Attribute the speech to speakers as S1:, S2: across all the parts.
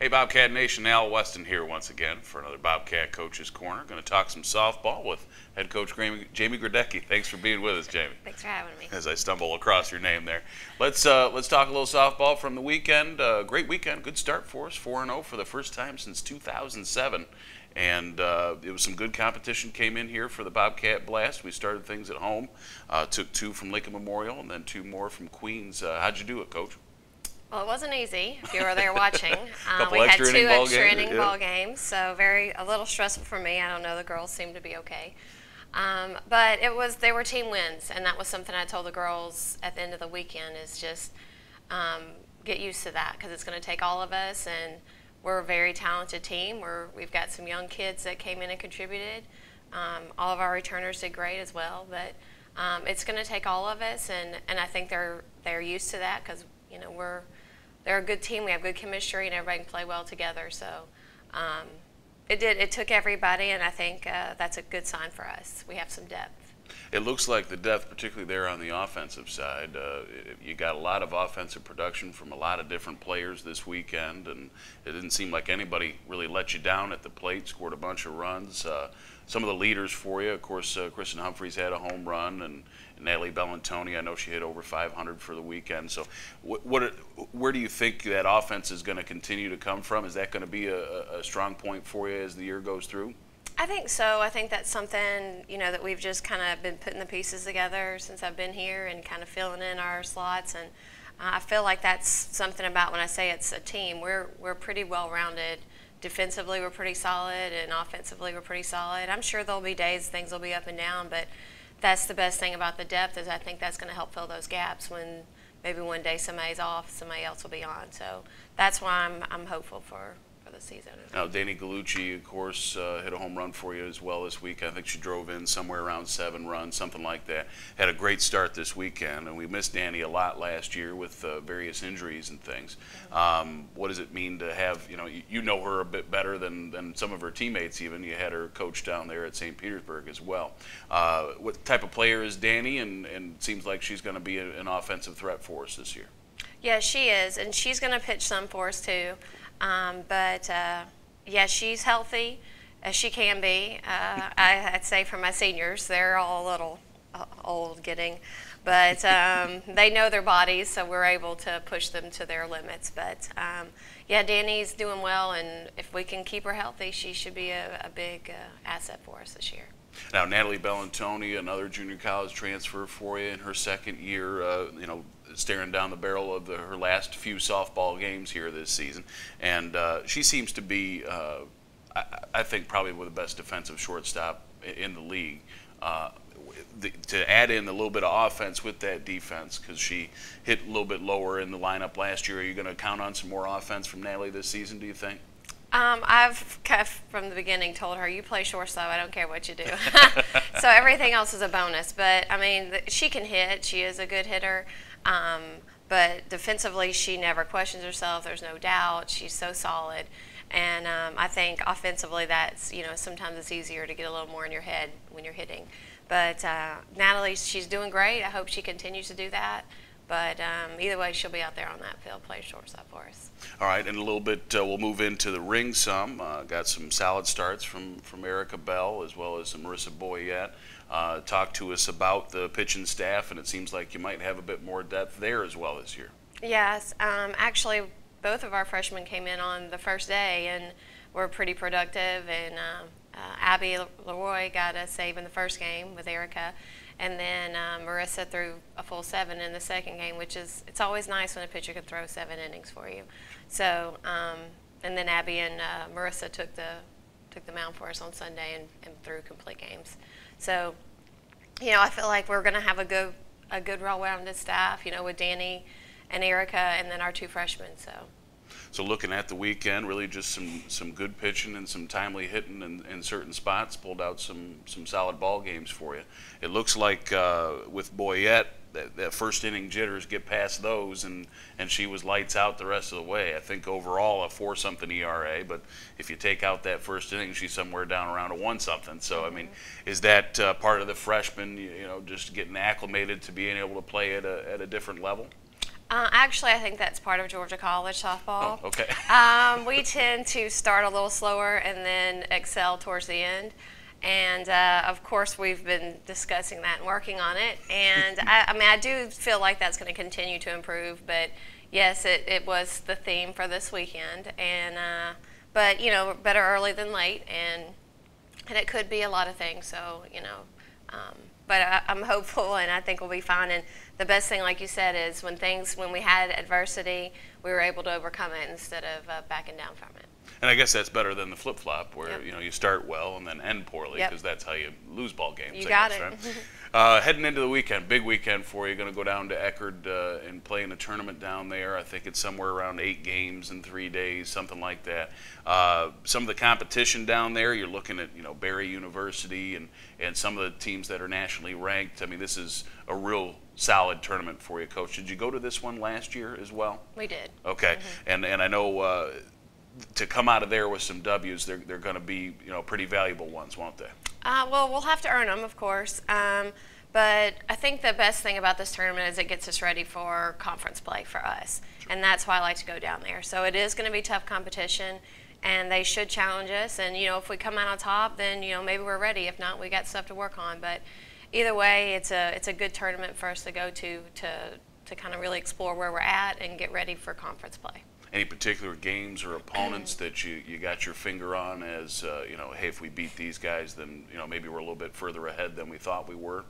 S1: Hey, Bobcat Nation, Al Weston here once again for another Bobcat Coach's Corner. Going to talk some softball with head coach Jamie Grodecki. Thanks for being with us, Jamie.
S2: Thanks for having me.
S1: As I stumble across your name there. Let's talk a little softball from the weekend. Great weekend, good start for us, 4-0 for the first time since 2007. And it was some good competition came in here for the Bobcat Blast. We started things at home, took 2 from Lincoln Memorial and then 2 more from Queens. How'd you do it, Coach?
S2: Well, it wasn't easy if you were there watching.
S1: Couple
S2: we had
S1: extra
S2: 2
S1: inning ball
S2: extra
S1: games,
S2: inning
S1: yeah.
S2: ball games, so a little stressful for me. I don't know, the girls seemed to be okay. But they were team wins, and that was something I told the girls at the end of the weekend is just get used to that because it's going to take all of us, and we're a very talented team. We've got some young kids that came in and contributed. All of our returners did great as well, but it's going to take all of us, and I think they're used to that because they're a good team. We have good chemistry, and everybody can play well together. So it took everybody, and I think that's a good sign for us. We have some depth.
S1: It looks like the depth, particularly there on the offensive side, you got a lot of offensive production from a lot of different players this weekend, and it didn't seem like anybody really let you down at the plate, scored a bunch of runs. Some of the leaders for you, of course, Kristen Humphreys had a home run, and Natalie Bellantoni, I know she hit over 500 for the weekend. So where do you think that offense is going to continue to come from? Is that going to be a strong point for you as the year goes through?
S2: I think so. I think that's something, that we've just kind of been putting the pieces together since I've been here and kind of filling in our slots. And I feel like that's something about when I say it's a team. We're pretty well-rounded. Defensively, we're pretty solid, and offensively, we're pretty solid. I'm sure there'll be days things will be up and down, but that's the best thing about the depth is I think that's going to help fill those gaps when maybe one day somebody's off, somebody else will be on. So that's why I'm hopeful for the season.
S1: Now, Danny Gallucci, of course, hit a home run for you as well this week. I think she drove in somewhere around 7 runs, something like that. Had a great start this weekend, and we missed Danny a lot last year with various injuries and things. What does it mean to have, you know her a bit better than some of her teammates even. You had her coach down there at St. Petersburg as well. What type of player is Danny, and seems like she's going to be an offensive threat for us this year?
S2: Yeah, she is, and she's going to pitch some for us too. Yeah, she's healthy as she can be. I'd say for my seniors, they're all a little old getting, but they know their bodies, so we're able to push them to their limits. But yeah, Danny's doing well, and if we can keep her healthy, she should be a big asset for us this year.
S1: Now, Natalie Bellantoni, another junior college transfer for you in her second year, staring down the barrel of her last few softball games here this season. And she seems to be, I think, probably the best defensive shortstop in the league. To add in a little bit of offense with that defense, because she hit a little bit lower in the lineup last year, are you going to count on some more offense from Natalie this season, do you think?
S2: I've from the beginning told her, you play shortstop, I don't care what you do. So everything else is a bonus. But, I mean, she can hit. She is a good hitter. But defensively, she never questions herself. There's no doubt. She's so solid. And I think offensively that's, sometimes it's easier to get a little more in your head when you're hitting. But Natalie, she's doing great. I hope she continues to do that. But either way, she'll be out there on that field playing shortstop for us.
S1: All right, in a little bit we'll move into the ring some. Got some solid starts from Erica Bell as well as Marissa Boyette. Talk to us about the pitching staff, and it seems like you might have a bit more depth there as well this year.
S2: Yes, actually both of our freshmen came in on the first day and were pretty productive, and Abby Leroy got a save in the first game with Erica. And then Marissa threw a full 7 in the second game, which it's always nice when a pitcher can throw 7 innings for you. So, and then Abby and Marissa took the mound for us on Sunday and threw complete games. So, I feel like we're going to have a good well-rounded staff, with Danny and Erica, and then our 2 freshmen.
S1: So looking at the weekend, really just some good pitching and some timely hitting in certain spots, pulled out some solid ball games for you. It looks like with Boyette, that first inning jitters get past those, and she was lights out the rest of the way. I think overall a 4-something ERA, but if you take out that first inning, she's somewhere down around a 1-something. So I mean, is that part of the freshman, just getting acclimated to being able to play at a different level?
S2: Actually, I think that's part of Georgia College softball.
S1: Oh, okay.
S2: We tend to start a little slower and then excel towards the end. And of course, we've been discussing that and working on it. And I mean, I do feel like that's going to continue to improve. But yes, it was the theme for this weekend. And but you know, better early than late, and it could be a lot of things. So you know. But I'm hopeful, and I think we'll be fine. And the best thing, like you said, is when we had adversity, we were able to overcome it instead of backing down from it.
S1: And I guess that's better than the flip-flop where,
S2: Yep.
S1: you know, you start well and then end poorly,
S2: Yep.
S1: because that's how you lose ball games.
S2: You
S1: I
S2: got
S1: guess,
S2: it.
S1: right? Heading into the weekend, big weekend for you. Going to go down to Eckerd and play in a tournament down there. I think it's somewhere around 8 games in 3 days, something like that. Some of the competition down there, you're looking at, you know, Barry University and some of the teams that are nationally ranked. I mean, this is a real solid tournament for you, Coach. Did you go to this one last year as well?
S2: We did.
S1: Okay, and I know to come out of there with some W's, they're going to be, you know, pretty valuable ones, won't they?
S2: Well, we'll have to earn them, of course. But I think the best thing about this tournament is it gets us ready for conference play for us. Sure. And that's why I like to go down there. So it is going to be tough competition, and they should challenge us. And, you know, if we come out on top, then, you know, maybe we're ready. If not, we got stuff to work on. But either way, it's a good tournament for us to go to kind of really explore where we're at and get ready for conference play.
S1: Any particular games or opponents that you got your finger on as, you know, hey, if we beat these guys, then, you know, maybe we're a little bit further ahead than we thought we were?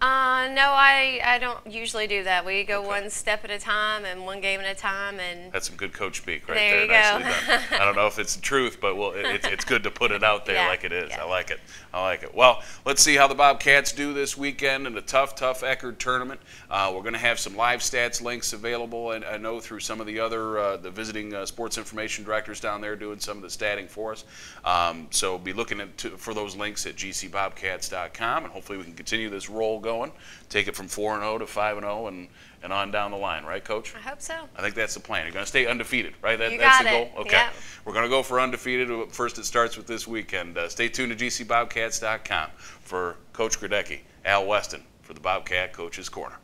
S2: No, I don't usually do that. We go one step at a time and one game at a time. And
S1: that's some good coach speak right
S2: there.
S1: there.
S2: You
S1: Nicely
S2: go.
S1: done. I don't know if it's the truth, but well, it's good to put it out there
S2: Yeah,
S1: like it is.
S2: yeah.
S1: I like it. I like it. Well, let's see how the Bobcats do this weekend in a tough Eckerd tournament. We're going to have some live stats links available, and I know through some of the other the visiting sports information directors down there doing some of the statting for us. So be looking for those links at gcbobcats.com, and hopefully we can continue this roll going. Take it from 4-0 to 5-0 and on down the line, right, Coach?
S2: I hope so.
S1: I think that's the plan. You're going to stay undefeated, right?
S2: You
S1: That's
S2: got
S1: the goal?
S2: it.
S1: Okay.
S2: Yep.
S1: We're going to go for undefeated. First, it starts with this weekend. Stay tuned to gcbobcats.com for Coach Grodecki, Al Weston for the Bobcat Coach's Corner.